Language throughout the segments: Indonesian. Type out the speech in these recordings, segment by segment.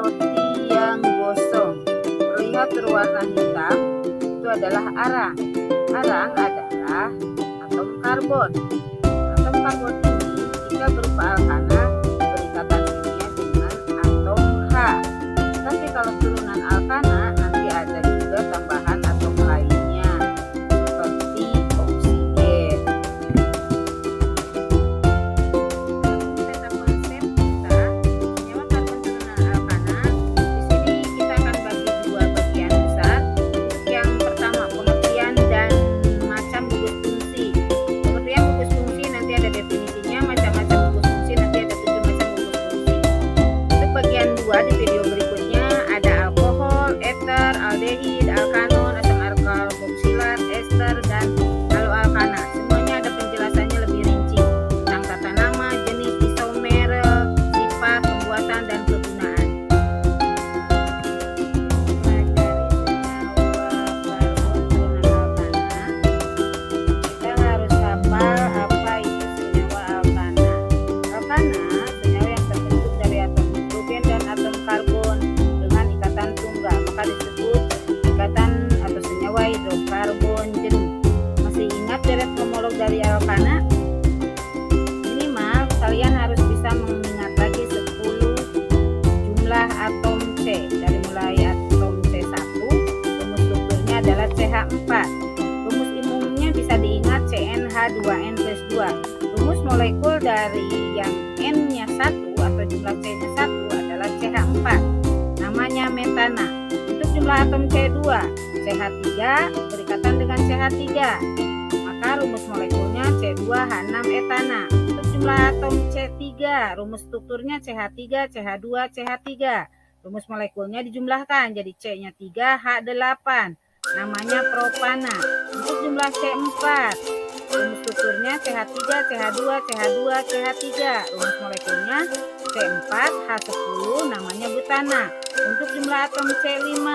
roti yang gosong terlihat berwarna hitam, itu adalah arang. Arang adalah atom karbon. Atom karbon ini jika berupa alkana berikatan kimia dengan atom H. Tapi kalau turunan alkana nanti ada juga tambahan atom lainnya seperti oksigen. Peta konsep kita senyawa karbon turunan alkana. Di sini kita akan bagi dua bagian besar. Untuk yang pertama, pengertian dan macam gugus fungsi. Pengertian gugus fungsi nanti ada definisinya, macam-macam gugus fungsi nanti ada 7 macam gugus fungsi. Untuk bagian 2 di video berikutnya ada alkohol, eter, aldehid, alkanon, asam karboksilat, ester, dan haloalkana. Semuanya ada penjelasannya lebih rinci tentang tata nama, jenis isomer, sifat, pembuatan, dan kegunaan. Kita harus hafal apa itu senyawa alkana. Alkana senyawa yang terbentuk dari atom hidrogen dan atom karbon dengan ikatan tunggal, maka disebut ikatan atau senyawa hidrokarbon jenuh. Masih ingat deret homolog dari alkana? Minimal kalian harus bisa mengingat lagi 10 jumlah atom C. Dari mulai atom C1, rumus strukturnya adalah CH4. Rumus umumnya bisa diingat CnH2n plus 2. Rumus molekul dari yang N-nya 1 atau jumlah C-nya 1 adalah CH4. Namanya metana. Untuk jumlah atom C2, CH3 berikatan dengan CH3. Maka rumus molekulnya C2H6 etana. Untuk jumlah atom C3, rumus strukturnya CH3, CH2, CH3. Rumus molekulnya dijumlahkan jadi C-nya 3, H8. Namanya propana. Untuk jumlah C4, rumus strukturnya CH3, CH2, CH2, CH3. Rumus molekulnya C4, H10, namanya butana. Untuk jumlah atom C5,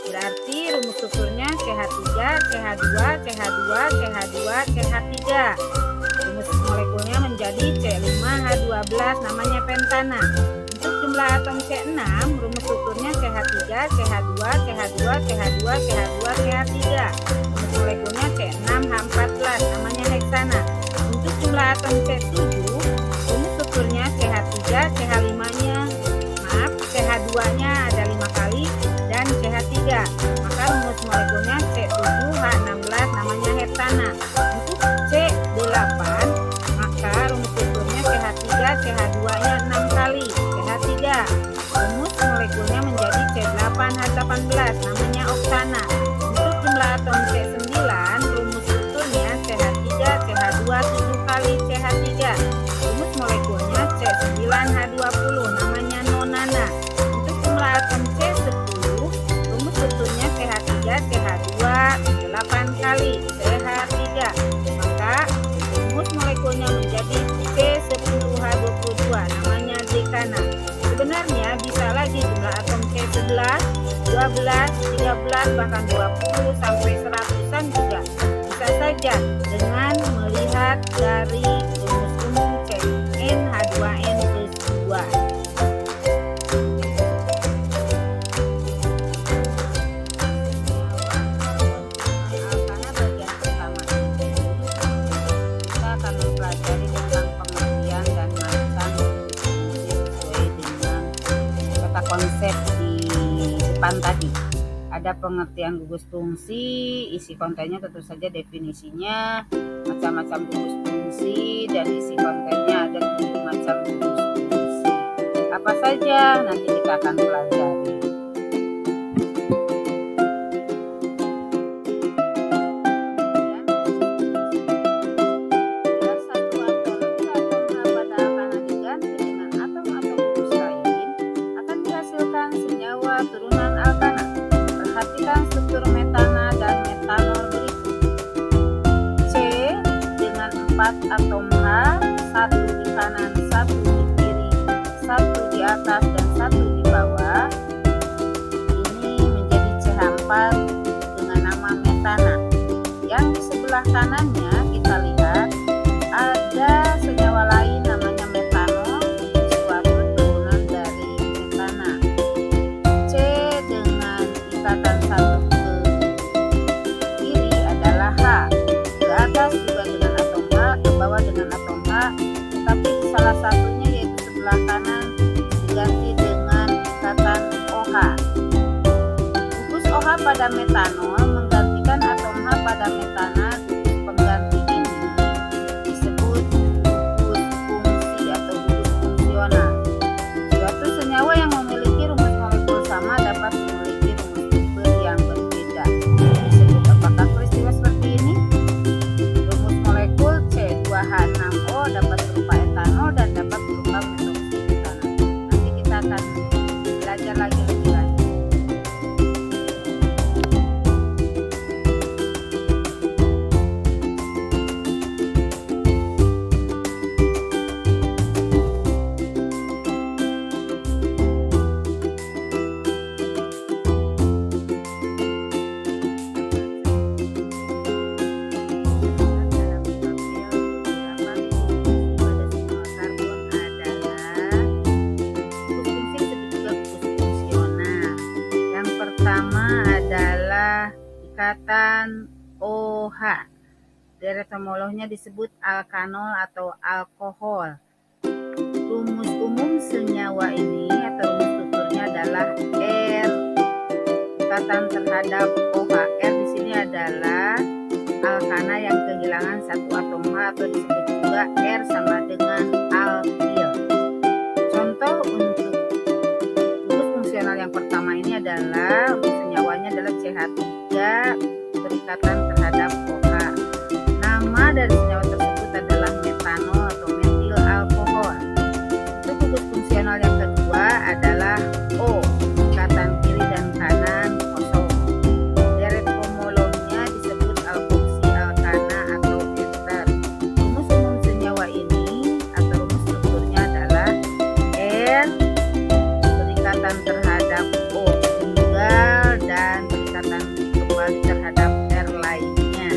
berarti rumus strukturnya CH3, CH2, CH2, CH2, CH3. Rumus molekulnya menjadi C5H12, namanya pentana. Untuk jumlah atom C6, rumus strukturnya CH3, CH2, CH2, CH2, CH2, CH3. Rumus molekulnya C6H14, namanya heksana. Untuk jumlah atom C7, rumus strukturnya CH3, CH5-nya, CH2-nya ada 5 kali dan CH3. Maka rumus molekulnya C7H16, namanya heptana. Untuk C8, maka rumus strukturnya CH3, CH2-nya 6 kali, CH3. Rumus molekulnya menjadi C8H18, namanya oktana. Untuk jumlah atom C9, rumus strukturnya CH3, CH2 7 kali, CH3. Rumus molekulnya C9H20, namanya nonana. Untuk jumlah atom C10, rumus strukturnya CH3, CH2 8 kali, CH3. Maka rumus molekulnya menjadi C10H22, namanya dekana. Sebenarnya bisa lagi jumlah atom C11, 12, 13, bahkan 20 sampai 100-an juga bisa saja dengan melihat dari rumus umum CnH2n plus 2. Alkana bagian pertama ini kita akan mempelajari tentang pengertian dan macam sesuai dengan kata konsep di depan tadi. Ada pengertian gugus fungsi, isi kontennya tentu saja definisinya, macam-macam gugus fungsi, dan isi kontennya ada 7 macam gugus fungsi. Apa saja nanti kita akan pelajari. Satu atom pada alkana diganti dengan atom-atom gugus lain akan dihasilkan senyawa turunan alkana. Perhatikan struktur metana dan metanol berikut. C dengan 4 atom H, 1 di kanan, 1 di kiri, 1 di atas, dan 1 di bawah. Ini menjadi CH4 dengan nama metana. Yang di sebelah kanannya kita lihat ada senyawa lain namanya metanol, suatu turunan dari metana. pada metanol menggantikan atom H pada metana. Gugus pengganti ini disebut gugus fungsi atau gugus fungsional. Suatu senyawa yang memiliki rumus molekul sama dapat memiliki rumus struktur yang berbeda. Disebut apakah peristiwa seperti ini? Rumus molekul C2H6O dapat berupa etanol dan dapat berupa metoksietanol. Nanti kita akan belajar lagi lebih lanjut. Ikatan OH. Deret homolognya disebut alkanol atau alkohol. Rumus umum senyawa ini atau rumus strukturnya adalah R. Ikatan terhadap OH. R di sini adalah alkana yang kehilangan satu atom H atau disebut juga R sama dengan alkil. Contoh untuk rumus fungsional yang pertama ini adalah senyawanya adalah CH3 berikatan terhadap OH. Nama dari senyawa tersebut adalah metanol atau metil alkohol. Untuk gugus fungsional yang kedua adalah O, ikatan kiri dan kanan kosong. Deret homolognya disebut alkoksi alkana atau ester. Rumus umum senyawa ini atau rumus strukturnya adalah R berikatan terhadap O tunggal dan berikatan kembali terhadap R lainnya.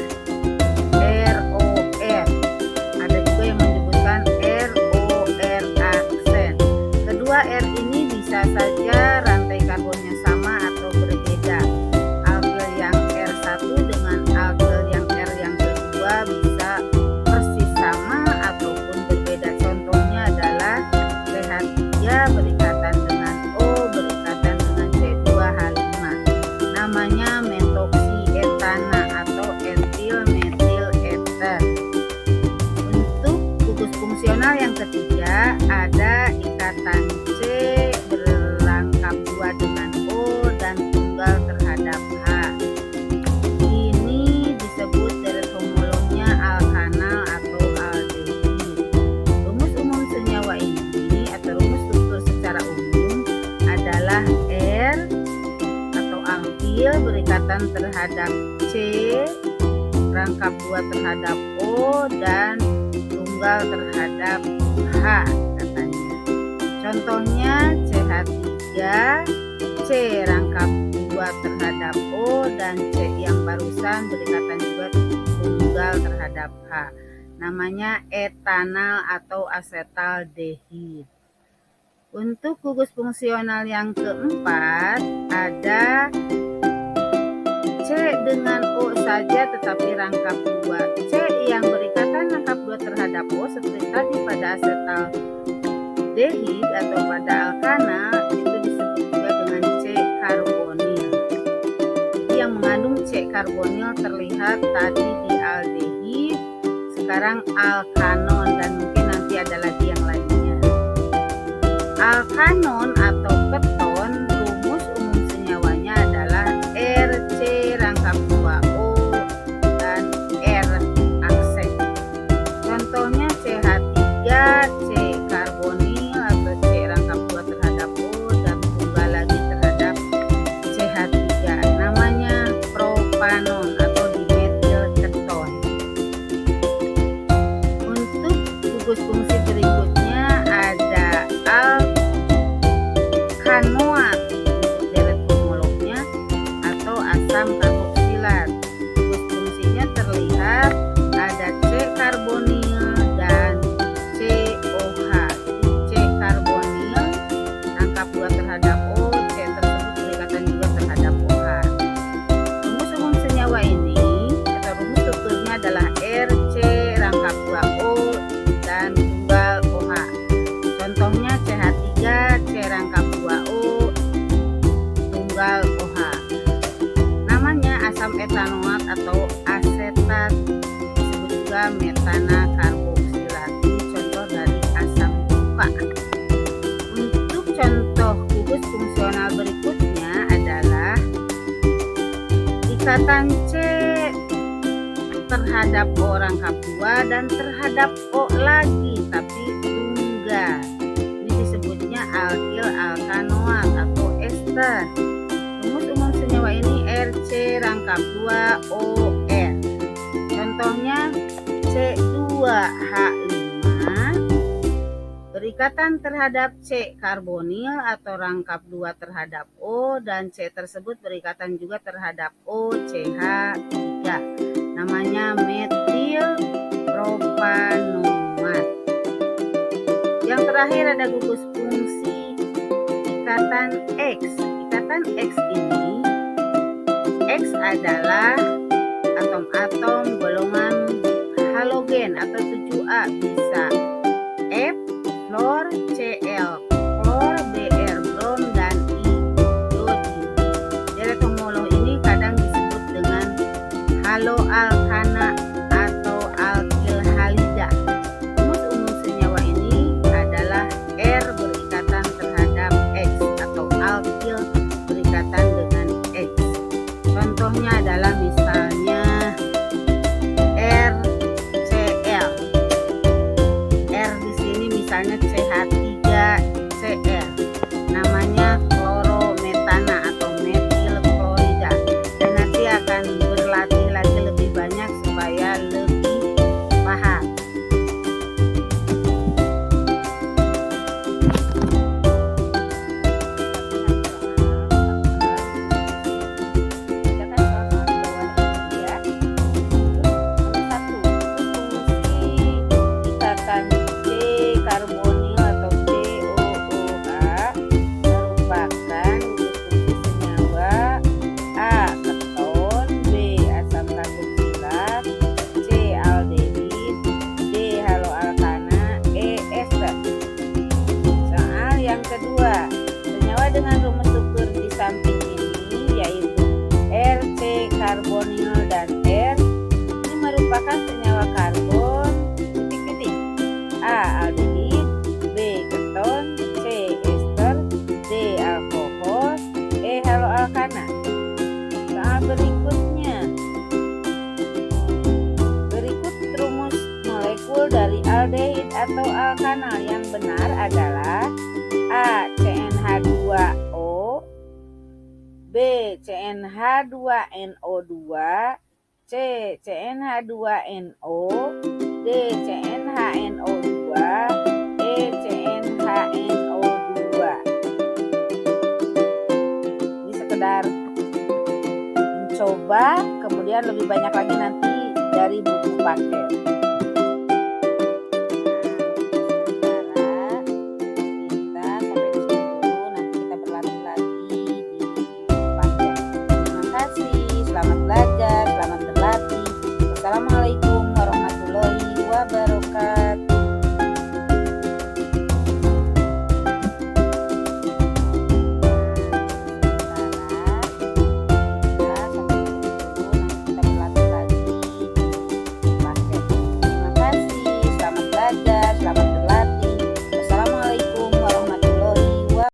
ROR. Ada juga yang menyebutkan ROR aksen. Kedua R ini bisa saja rantai karbonnya sama atau berbeda. Alkil yang R1 dengan alkil yang R yang kedua bisa persis sama ataupun berbeda. Contohnya adalah CH3 berikatan dengan O berikatan dengan C2H5. Namanya metoksietana atau etil metil ester. Untuk gugus fungsional yang ketiga ada ikatan C berangkap 2 dengan O dan tunggal terhadap H. Ini disebut deret homolognya alkanal atau aldehid. Rumus umum senyawa ini atau rumus struktur secara umum adalah R atau alkil berikatan terhadap C, rangkap 2 terhadap O dan tunggal terhadap H katanya. Contohnya CH3, C rangkap 2 terhadap O dan C yang barusan berikatan juga tunggal terhadap H. Namanya etanal atau asetaldehid. Untuk gugus fungsional yang keempat ada C dengan O saja tetapi rangkap 2. C yang berikatan rangkap 2 terhadap O seperti tadi pada asetaldehid atau pada alkana itu disebut juga dengan C karbonil. Yang mengandung C karbonil terlihat tadi di aldehid, sekarang alkanon dan mungkin nanti ada lagi yang lainnya. Alkanon atau keton rumus umum senyawanya adalah RC rangkap 2O dan R aksen. Contohnya CH3, C karbonil atau C rangkap 2 terhadap O dan tunggal lagi terhadap CH3. Namanya propanon atau dimetil keton. Untuk gugus fungsi berikutnya ada alkano metanoat atau asetat, disebut juga metana karboksilat. Ini contoh dari asam cuka. Untuk contoh gugus fungsional berikutnya adalah ikatan C terhadap O rangkap 2 dan terhadap O lagi tapi tunggal. Ini disebutnya alkil alkanoat atau ester. Rumus umum senyawa ini RC rangkap 2 OR. Contohnya C2H5 berikatan terhadap C karbonil atau rangkap 2 terhadap O, dan C tersebut berikatan juga terhadap O CH3. Namanya metil propanoat. Yang terakhir ada gugus fungsi ikatan X. Ikatan X ini, X adalah atom-atom golongan halogen atau 7A, bisa F, fluor, Cl, klor, Br, brom, dan I, iodium. Deret homolog ini kadang disebut dengan haloalkana atau alkil halida. Rumus umum senyawa ini adalah R berikatan terhadap X atau alkil berikatan dengan X. Contohnya adalah misalnya RCl. R di sini misalnya CH3Cl. Namanya klorometana atau metil klorida. Dan nanti akan berlatih lagi lebih banyak supaya lebih paham. Karbonil atau COOH merupakan gugus fungsi senyawa A. keton, B. asam karboksilat, C. aldehid, D. haloalkana, E. ester. Soal yang kedua, senyawa dengan rumus struktur di samping ini yaitu RC karbonil dan R ini merupakan senyawa karbon titik-titik. A. aldehid, B. keton, C. ester, D. alkohol, E. haloalkana. Soal berikutnya, berikut rumus molekul dari aldehid atau alkanal. Yang benar adalah A. CnH2O, B. CnH2NO2, C. CnH2NO, D. CnHNO2, E. CnHNO2. Ini sekedar mencoba, kemudian lebih banyak lagi nanti dari buku paket.